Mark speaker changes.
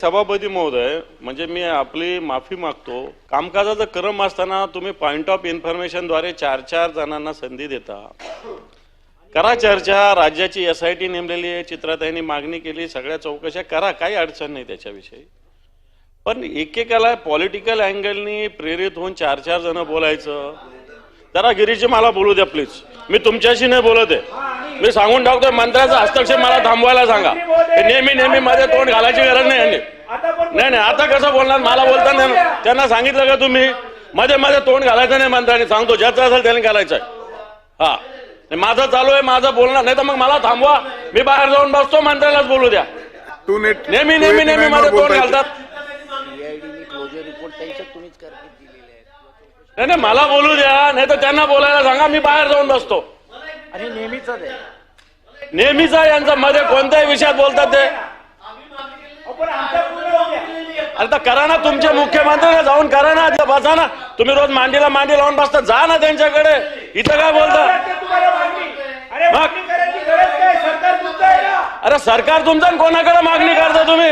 Speaker 1: सभापती महोदय, म्हणजे मी आपली माफी मागतो. कामकाजाचा क्रम असताना तुम्ही पॉइंट ऑफ इन्फॉर्मेशन द्वारे चार जणांना संधी देता. करा चर्चा. राज्याची SIT नेमलेली आहे. चित्राताईंनी मागणी केली, सगळ्या चौकशा करा, काही अडचण नाही त्याच्याविषयी. पण एकेकाला पॉलिटिकल अँगलनी प्रेरित होऊन चार जण बोलायचं. जरा गिरीजी मला बोलू द्या प्लीज. मी तुमच्याशी नाही बोलत आहे. मी सांगून टाकतोय, मंत्र्याचा हस्तक्षेप मला थांबवायला सांगा. नेहमी मध्ये तोंड घालायची गरज नाही यांनी. नाही आता कसं बोलणार? मला बोलताना त्यांना सांगितलं का तुम्ही मध्ये तोंड घालायचं नाही? मंत्र्यांनी सांगतो, ज्याचं असेल त्याने घालायचंय. हा, माझं चालू आहे, माझं बोलणार नाही तर मग मला थांबवा. मी बाहेर जाऊन बसतो, मंत्र्यालाच बोलू द्या. नेहमी मध्ये तोंड घालतात. नाही मला बोलू द्या, नाही तर त्यांना बोलायला सांगा. मी बाहेर जाऊन बसतो.
Speaker 2: आणि
Speaker 1: नेहमीचा यांचा मध्ये कोणत्याही विषयात बोलतात ते. आता करा ना, तुमचे मुख्यमंत्री जाऊन करा ना, बसा ना. तुम्ही रोज मांडी लावून बसता, जा ना त्यांच्याकडे. इथं काय बोलता? अरे सरकार तुमचं, कोणाकडे मागणी करता तुम्ही?